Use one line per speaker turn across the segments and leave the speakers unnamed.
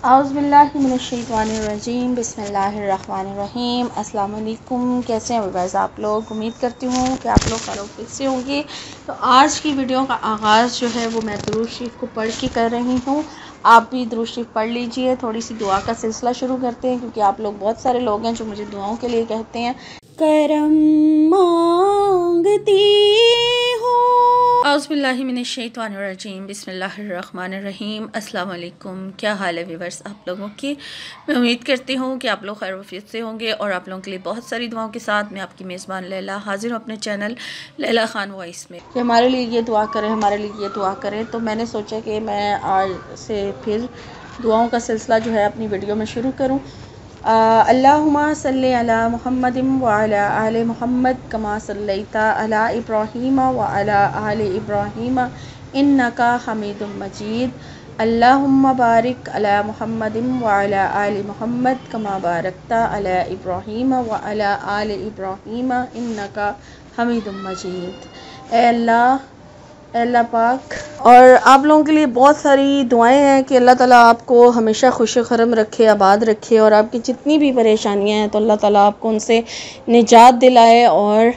औज़ुबिल्लाहिमिनश्शैतानिर्रजीम बिस्मिल्लाहिर्रहमानिर्रहीम। अस्सलाम वालेकुम। कैसे हैं वैसे आप लोग? उम्मीद करती हूँ कि आप लोग खैरियत से होंगे। तो आज की वीडियो का आगाज़ जो है वो मैं दुरूद शरीफ को पढ़ के कर रही हूँ। आप भी दुरूद शरीफ पढ़ लीजिए। थोड़ी सी दुआ का सिलसिला शुरू करते हैं, क्योंकि आप लोग बहुत सारे लोग हैं जो मुझे दुआओं के लिए कहते हैं। करम मांगती हूँ। औज़ुबिल्लाहिमिनश्शैतानिर्रजीम बिस्मिल्लाहिर्रहमानिर्रहीम। अस्सलाम वालेकुम। क्या हाल है व्यूअर्स आप लोगों की? मैं उम्मीद करती हूँ कि आप लोग खैर वफियत से होंगे और आप लोगों के लिए बहुत सारी दुआओं के साथ मैं आपकी मेज़बान लैला हाजिर हूँ अपने चैनल लैला खान वॉइस में कि हमारे लिए ये दुआ करें, हमारे लिए ये दुआ करें। तो मैंने सोचा कि मैं आज से फिर दुआओं का सिलसिला जो है अपनी वीडियो में शुरू करूँ। अल्लाहुम्मा सल्ली अला मुहम्मदिन व अला आलि मुहम्मद कमा सल्लैता अला इब्राहीम व अला आलि इब्राहीम इन्नका हमीदुम मजीद। अल्लाहुम्मा बारिक अला मुहम्मदिन व अला आलि मुहम्मद कमा बारकता अला इब्राहीम व अला आलि इब्राहीम इन्नका हमीदुम मजीद। ए अल्लाह पाक, और आप लोगों के लिए बहुत सारी दुआएं हैं कि अल्लाह ताला आपको हमेशा खुश खरम रखे, आबाद रखे, और आपकी जितनी भी परेशानियां हैं तो अल्लाह ताला आपको उनसे निजात दिलाए। और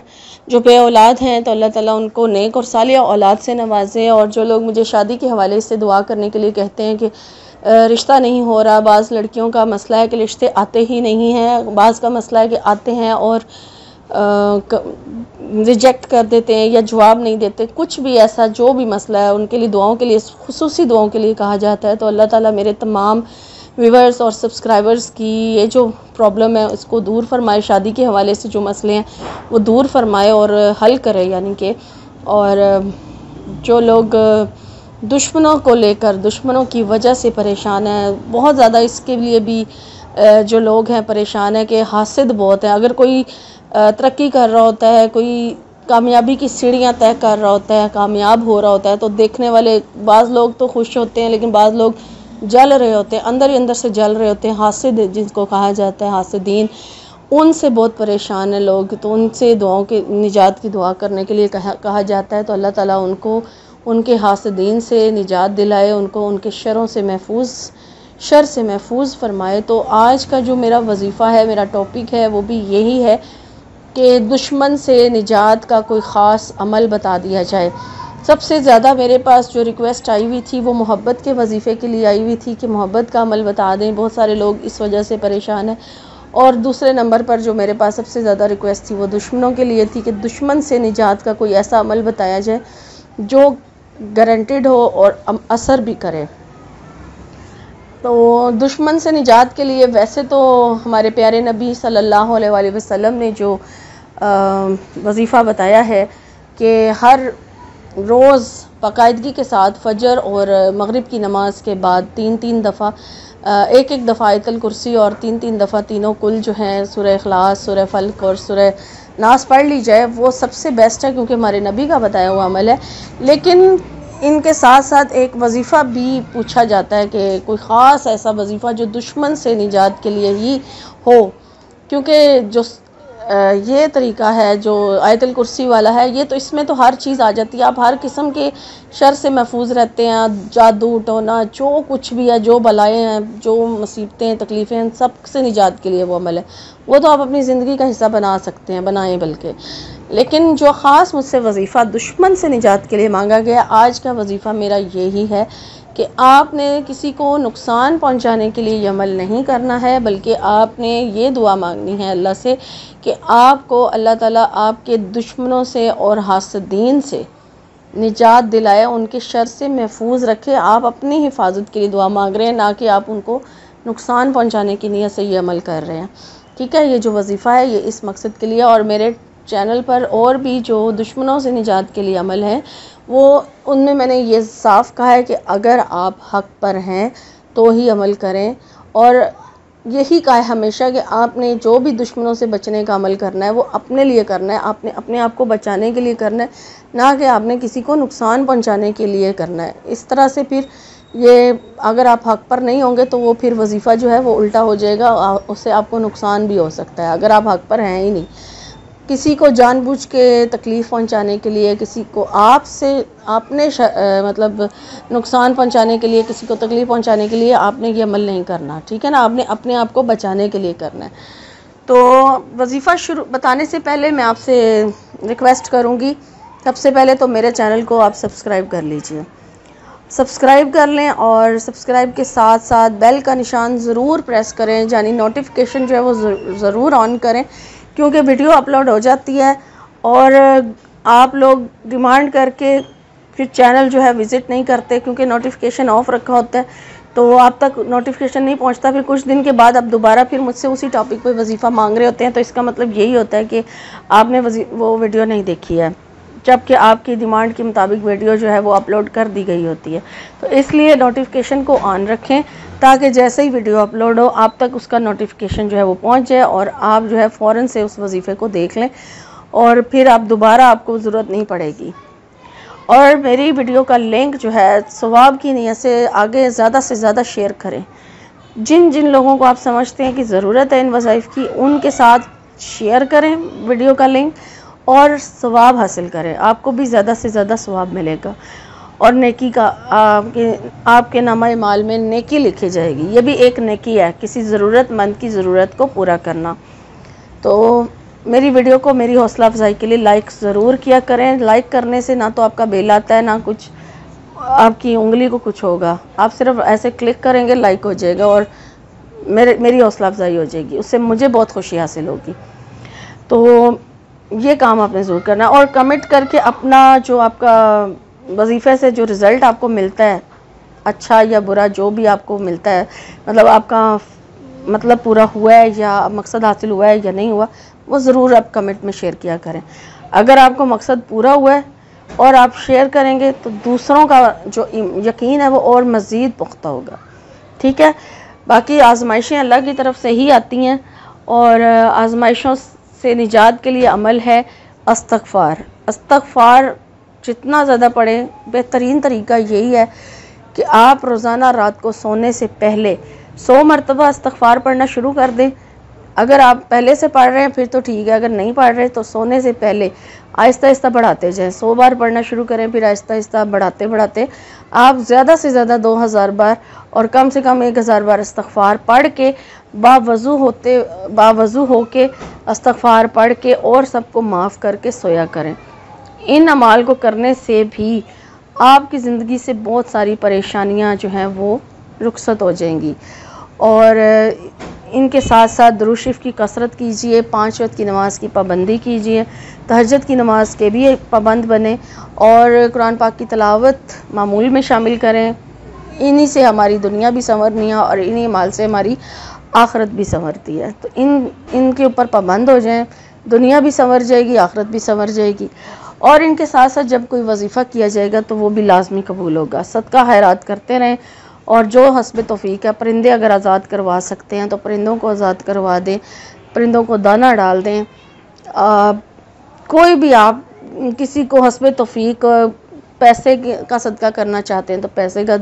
जो बे औलाद हैं तो अल्लाह ताला उनको नेक और सालिह औलाद से नवाजे। और जो लोग मुझे शादी के हवाले से दुआ करने के लिए कहते हैं कि रिश्ता नहीं हो रहा, बाज़ लड़कियों का मसला है कि रिश्ते आते ही नहीं हैं, बाज़ का मसला है कि आते हैं और रिजेक्ट कर देते हैं या जवाब नहीं देते, कुछ भी ऐसा जो भी मसला है उनके लिए दुआओं के लिए, खुसूसी दुआओं के लिए कहा जाता है। तो अल्लाह ताला मेरे तमाम व्यूवर्स और सब्सक्राइबर्स की ये जो प्रॉब्लम है उसको दूर फरमाए, शादी के हवाले से जो मसले हैं वो दूर फरमाए और हल करे, यानी कि। और जो लोग दुश्मनों को लेकर, दुश्मनों की वजह से परेशान हैं बहुत ज़्यादा, इसके लिए भी जो लोग हैं परेशान हैं कि हासिद बहुत है। अगर कोई तरक्की कर रहा होता है, कोई कामयाबी की सीढ़ियाँ तय कर रहा होता है, कामयाब हो रहा होता है, तो देखने वाले बाज़ लोग तो खुश होते हैं, लेकिन बाज़ लोग जल रहे होते हैं, अंदर ही अंदर से जल रहे होते हैं। हासिद जिनको कहा जाता है, हासिदीन, उनसे बहुत परेशान है लोग। तो उनसे दुआओं के निजात की दुआ करने के लिए कहा जाता है। तो अल्लाह ताला उनको उनके हासिदीन से निजात दिलाए, उनको उनके शरों से शर से महफूज फरमाए। तो आज का जो मेरा वजीफ़ा है, मेरा टॉपिक है, वो भी यही है कि दुश्मन से निजात का कोई ख़ास अमल बता दिया जाए। सबसे ज़्यादा मेरे पास जो रिक्वेस्ट आई हुई थी वो मोहब्बत के वजीफ़े के लिए आई हुई थी कि मोहब्बत का अमल बता दें। बहुत सारे लोग इस वजह से परेशान हैं। और दूसरे नंबर पर जो मेरे पास सबसे ज़्यादा रिक्वेस्ट थी वो दुश्मनों के लिए थी कि दुश्मन से निजात का कोई ऐसा अमल बताया जाए जो गारंटेड हो और असर भी करे। तो दुश्मन से निजात के लिए वैसे तो हमारे प्यारे नबी सल्लल्लाहु अलैहि वसल्लम ने जो वजीफ़ा बताया है कि हर रोज़ बाकायदगी के साथ फजर और मगरिब की नमाज के बाद 3-3 दफ़ा, एक दफ़ा आयतुल कुर्सी और 3-3 दफ़ा तीनों कुल जो हैं सूरह इखलास, सूरह फल्क और सूरह नास पढ़ ली जाए, वो सबसे बेस्ट है, क्योंकि हमारे नबी का बताया हुआ अमल है। लेकिन इनके साथ साथ एक वजीफ़ा भी पूछा जाता है कि कोई ख़ास ऐसा वजीफ़ा जो दुश्मन से निजात के लिए ही हो, क्योंकि जो ये तरीका है जो आयतुल कुर्सी वाला है, ये तो इसमें तो हर चीज़ आ जाती है। आप हर किस्म के शर से महफूज रहते हैं, जादू टोना जो कुछ भी है, जो बलाएँ हैं, जो मुसीबतें तकलीफ़ें हैं, सब से निजात के लिए वो अमल है। वो तो आप अपनी ज़िंदगी का हिस्सा बना सकते हैं, बनाएं बल्कि। लेकिन जो ख़ास मुझसे वजीफ़ा दुश्मन से निजात के लिए मांगा गया, आज का वजीफ़ा मेरा यही है कि आपने किसी को नुकसान पहुंचाने के लिए ये अमल नहीं करना है, बल्कि आपने ये दुआ मांगनी है अल्लाह से कि आपको अल्लाह ताला आपके दुश्मनों से और हासदीन से निजात दिलाए, उनके शर से महफूज रखे। आप अपनी हिफाजत के लिए दुआ मांग रहे हैं, ना कि आप उनको नुकसान पहुँचाने की नीयत से ये अमल कर रहे हैं। ठीक है, ये जो वजीफ़ा है ये इस मकसद के लिए। और मेरे चैनल पर और भी जो दुश्मनों से निजात के लिए अमल है, वो उनमें मैंने ये साफ़ कहा है कि अगर आप हक़ पर हैं तो ही अमल करें। और यही कहा है हमेशा कि आपने जो भी दुश्मनों से बचने का अमल करना है वो अपने लिए करना है, आपने अपने आप को बचाने के लिए करना है, ना कि आपने किसी को नुकसान पहुंचाने के लिए करना है। इस तरह से फिर ये अगर आप हक़ पर नहीं होंगे तो वो फिर वजीफ़ा जो है वो उल्टा हो जाएगा, उससे आपको नुकसान भी हो सकता है अगर आप हक़ पर हैं ही नहीं। किसी को जानबूझ के तकलीफ़ पहुंचाने के लिए, किसी को आपसे आपने मतलब नुकसान पहुंचाने के लिए, किसी को तकलीफ़ पहुंचाने के लिए आपने ये अमल नहीं करना, ठीक है ना। आपने अपने आप को बचाने के लिए करना है। तो वजीफ़ा शुरू बताने से पहले मैं आपसे रिक्वेस्ट करूँगी, सबसे पहले तो मेरे चैनल को आप सब्सक्राइब कर लीजिए, सब्सक्राइब कर लें और सब्सक्राइब के साथ साथ बेल का निशान ज़रूर प्रेस करें, यानी नोटिफिकेशन जो है वो ज़रूर ऑन करें, क्योंकि वीडियो अपलोड हो जाती है और आप लोग डिमांड करके फिर चैनल जो है विज़िट नहीं करते, क्योंकि नोटिफिकेशन ऑफ रखा होता है तो आप तक नोटिफिकेशन नहीं पहुंचता। फिर कुछ दिन के बाद आप दोबारा फिर मुझसे उसी टॉपिक पे वजीफ़ा मांग रहे होते हैं, तो इसका मतलब यही होता है कि आपने वो वीडियो नहीं देखी है, जबकि आपकी डिमांड के मुताबिक वीडियो जो है वो अपलोड कर दी गई होती है। तो इसलिए नोटिफिकेशन को ऑन रखें ताकि जैसे ही वीडियो अपलोड हो आप तक उसका नोटिफिकेशन जो है वो पहुंच जाए और आप जो है फ़ौरन से उस वजीफ़े को देख लें और फिर आप दोबारा आपको ज़रूरत नहीं पड़ेगी। और मेरी वीडियो का लिंक जो है सवाब की नीयत से आगे ज़्यादा से ज़्यादा शेयर करें। जिन जिन लोगों को आप समझते हैं कि ज़रूरत है इन वज़ाइफ की, उनके साथ शेयर करें वीडियो का लिंक और सवाब हासिल करें। आपको भी ज़्यादा से ज़्यादा सवाब मिलेगा और नेकी का आपके नामा माल में नेकी लिखी जाएगी। ये भी एक नेकी है, किसी ज़रूरतमंद की ज़रूरत को पूरा करना। तो मेरी वीडियो को मेरी हौसला अफजाई के लिए लाइक ज़रूर किया करें। लाइक करने से ना तो आपका बिल आता है, ना कुछ आपकी उंगली को कुछ होगा, आप सिर्फ ऐसे क्लिक करेंगे लाइक हो जाएगा और मेरी हौसला अफजाई हो जाएगी, उससे मुझे बहुत खुशी हासिल होगी। तो ये काम आपने ज़रूर करना है और कमेंट करके अपना जो आपका वजीफ़े से जो रिज़ल्ट आपको मिलता है, अच्छा या बुरा जो भी आपको मिलता है, मतलब आपका मतलब पूरा हुआ है या मकसद हासिल हुआ है या नहीं हुआ, वो ज़रूर आप कमेंट में शेयर किया करें। अगर आपको मकसद पूरा हुआ है और आप शेयर करेंगे तो दूसरों का जो यकीन है वो और मज़ीद पुख्ता होगा, ठीक है। बाकी आजमाइशें अल्लाह की तरफ से ही आती हैं और आजमाइशों से निजात के लिए अमल है इस्तग़फ़ार। इस्तग़फ़ार जितना ज़्यादा पढ़ें, बेहतरीन तरीका यही है कि आप रोज़ाना रात को सोने से पहले 100 मरतबा इस्तग़फ़ार पढ़ना शुरू कर दें। अगर आप पहले से पढ़ रहे हैं फिर तो ठीक है, अगर नहीं पढ़ रहे तो सोने से पहले आहिस्ता आहिस्ता बढ़ाते जाएं। 100 बार पढ़ना शुरू करें, फिर आहिस्ता आहिस्ता बढ़ाते बढ़ाते आप ज़्यादा से ज़्यादा 2000 बार और कम से कम 1000 बार इस्तग़फ़ार पढ़ के बावज़ू होके इस्तग़फ़ार पढ़ के और सबको माफ़ करके सोया करें। इन अमाल को करने से भी आपकी ज़िंदगी से बहुत सारी परेशानियां जो हैं वो रुखसत हो जाएंगी। और इनके साथ साथ दुरूद शरीफ की कसरत कीजिए, 5 वक्त की नमाज़ की पाबंदी कीजिए, तहज्जुद की नमाज़ के भी पाबंद बने और कुरान पाक की तिलावत मामूल में शामिल करें। इन्हीं से हमारी दुनिया भी संवरनी है और इन्हीं माल से हमारी आखिरत भी संवरती है। तो इनके ऊपर पाबंद हो जाएं, दुनिया भी संवर जाएगी, आखिरत भी संवर जाएगी। और इनके साथ साथ जब कोई वजीफ़ा किया जाएगा तो वो भी लाजमी कबूल होगा। सदका खैरात करते रहें और जो हस्ब तौफीक है, परिंदे अगर आज़ाद करवा सकते हैं तो परिंदों को आज़ाद करवा दें, परिंदों को दाना डाल दें। कोई भी आप किसी को हस्ब तौफीक पैसे का सदका करना चाहते हैं तो पैसे का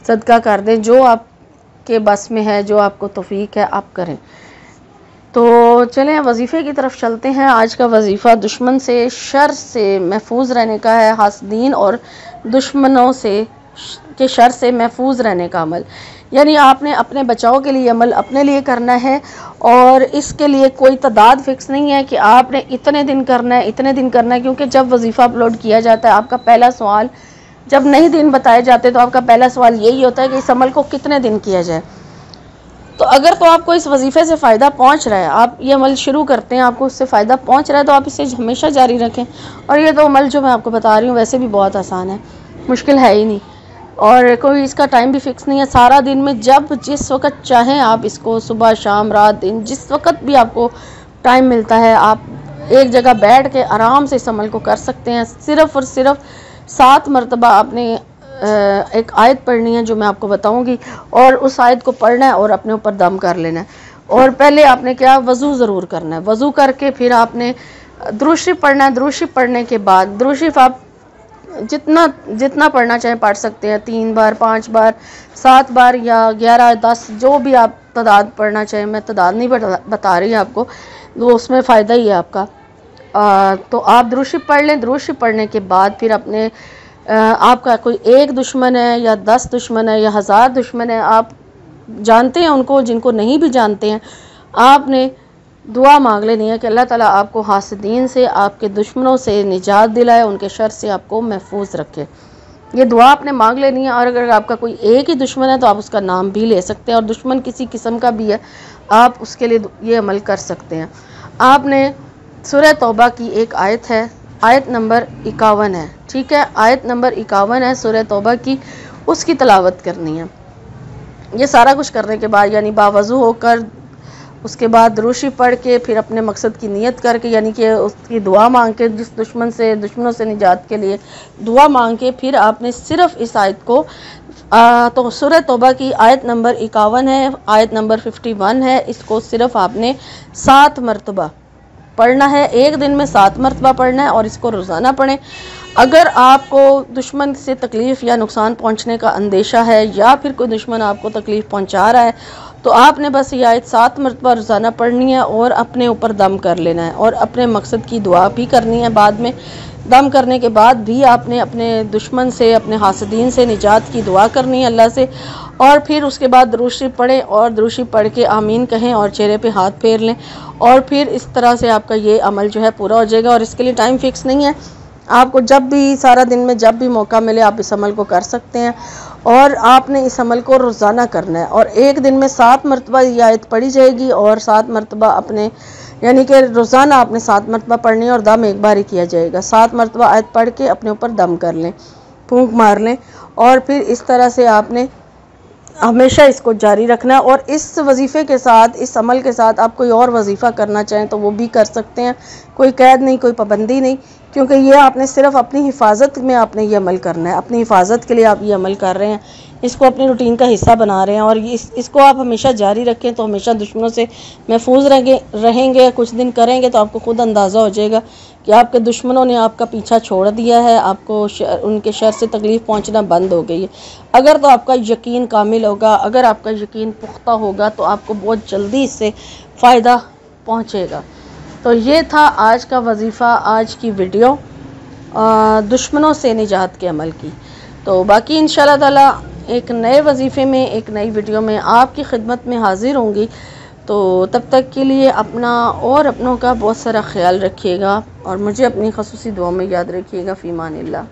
सदका कर दें, जो आपके बस में है, जो आपको तौफीक है आप करें। तो चलें वजीफ़े की तरफ चलते हैं। आज का वजीफ़ा दुश्मन से शर से महफूज रहने का है, हासदीन और दुश्मनों से के शर से महफूज रहने का अमल। यानी आपने अपने बचाव के लिए अमल अपने लिए करना है और इसके लिए कोई तादाद फिक्स नहीं है कि आपने इतने दिन करना है, इतने दिन करना है। क्योंकि जब वजीफ़ा अपलोड किया जाता है आपका पहला सवाल, जब नए दिन बताए जाते तो आपका पहला सवाल यही होता है कि इस अमल को कितने दिन किया जाए। तो अगर तो आपको इस वजीफ़े से फ़ायदा पहुंच रहा है, आप ये अमल शुरू करते हैं, आपको उससे फ़ायदा पहुंच रहा है, तो आप इसे हमेशा जारी रखें। और ये तो अमल जो मैं आपको बता रही हूँ वैसे भी बहुत आसान है, मुश्किल है ही नहीं और कोई इसका टाइम भी फिक्स नहीं है। सारा दिन में जब जिस वक़्त चाहें आप इसको, सुबह शाम रात दिन जिस वक़्त भी आपको टाइम मिलता है, आप एक जगह बैठ के आराम से इस अमल को कर सकते हैं। सिर्फ़ और सिर्फ 7 मरतबा आपने एक आयत पढ़नी है जो मैं आपको बताऊंगी और उस आयत को पढ़ना है और अपने ऊपर दम कर लेना है। और पहले आपने क्या, वज़ू ज़रूर करना है। वज़ू करके फिर आपने दुरूद शरीफ पढ़ना है। दुरूद शरीफ पढ़ने के बाद दुरूद शरीफ आप जितना पढ़ना चाहें पढ़ सकते हैं, 3 बार 5 बार 7 बार या 11 10 जो भी आप तादाद पढ़ना चाहें। मैं तादाद नहीं बता रही आपको, वो उसमें फ़ायदा ही है आपका। तो आप दुरूद शरीफ पढ़ लें। दुरूद शरीफ पढ़ने के बाद फिर अपने आपका कोई एक दुश्मन है या 10 दुश्मन है या 1000 दुश्मन है, आप जानते हैं उनको, जिनको नहीं भी जानते हैं, आपने दुआ मांग लेनी है कि अल्लाह ताला आपको हासिदीन से, आपके दुश्मनों से निजात दिलाए, उनके शर से आपको महफूज रखे। ये दुआ आपने मांग लेनी है। और अगर आपका कोई एक ही दुश्मन है तो आप उसका नाम भी ले सकते हैं, और दुश्मन किसी किस्म का भी है आप उसके लिए ये अमल कर सकते हैं। आपने सूरह तौबा की एक आयत है, आयत नंबर 51 है, ठीक है, आयत नंबर 51 है सूरह तौबा की, उसकी तलावत करनी है। ये सारा कुछ करने के बाद यानी बावज़ू होकर, उसके बाद दुरूद शरीफ पढ़ के, फिर अपने मकसद की नियत करके, यानी कि उसकी दुआ मांग के, जिस दुश्मनों से निजात के लिए दुआ मांग के, फिर आपने सिर्फ़ इस आयत को तो सूरह तौबा की आयत नंबर 51 है, आयत नंबर 51 है, इसको सिर्फ़ आपने 7 मरतबा पढ़ना है। एक दिन में 7 मरतबा पढ़ना है और इसको रोज़ाना पढ़ें। अगर आपको दुश्मन से तकलीफ़ या नुकसान पहुंचने का अंदेशा है, या फिर कोई दुश्मन आपको तकलीफ़ पहुंचा रहा है, तो आपने बस ये आयत 7 मरतबा रोज़ाना पढ़नी है और अपने ऊपर दम कर लेना है, और अपने मकसद की दुआ भी करनी है। बाद में दम करने के बाद भी आपने अपने दुश्मन से, अपने हासिदीन से निजात की दुआ करनी है अल्लाह से। और फिर उसके बाद दुरूद शरीफ पढ़ें, और दुरूद शरीफ पढ़ के आमीन कहें और चेहरे पे हाथ फेर लें, और फिर इस तरह से आपका ये अमल जो है पूरा हो जाएगा। और इसके लिए टाइम फिक्स नहीं है, आपको जब भी, सारा दिन में जब भी मौका मिले आप इस अमल को कर सकते हैं। और आपने इस अमल को रोज़ाना करना है, और एक दिन में 7 मरतबा ये आयत पढ़ी जाएगी, और 7 मरतबा अपने, यानी कि रोज़ाना आपने 7 मरतबा पढ़नी है, और दम एक बार ही किया जाएगा। 7 मरतबा आयत पढ़ के अपने ऊपर दम कर लें, फूंक मार लें, और फिर इस तरह से आपने हमेशा इसको जारी रखना है। और इस वजीफ़े के साथ, इस अमल के साथ आप कोई और वजीफ़ा करना चाहें तो वो भी कर सकते हैं, कोई कैद नहीं, कोई पाबंदी नहीं, क्योंकि ये आपने सिर्फ अपनी हिफाजत में आपने ये अमल करना है, अपनी हिफाजत के लिए आप ये अमल कर रहे हैं, इसको अपनी रूटीन का हिस्सा बना रहे हैं। और इसको आप हमेशा जारी रखें तो हमेशा दुश्मनों से महफूज रहेंगे। कुछ दिन करेंगे तो आपको खुद अंदाज़ा हो जाएगा कि आपके दुश्मनों ने आपका पीछा छोड़ दिया है, आपको उनके शर से तकलीफ़ पहुंचना बंद हो गई है। अगर तो आपका यकीन कामिल होगा, अगर आपका यकीन पुख्ता होगा, तो आपको बहुत जल्दी इससे फ़ायदा पहुंचेगा। तो ये था आज का वजीफ़ा, आज की वीडियो दुश्मनों से निजात के अमल की। तो बाकी इंशाल्लाह ताला एक नए वजीफ़े में, एक नई वीडियो में आपकी खिदमत में हाज़िर होंगी। तो तब तक के लिए अपना और अपनों का बहुत सारा ख्याल रखिएगा, और मुझे अपनी ख़ुसूसी दुआ में याद रखिएगा। फ़ी अमानिल्लाह।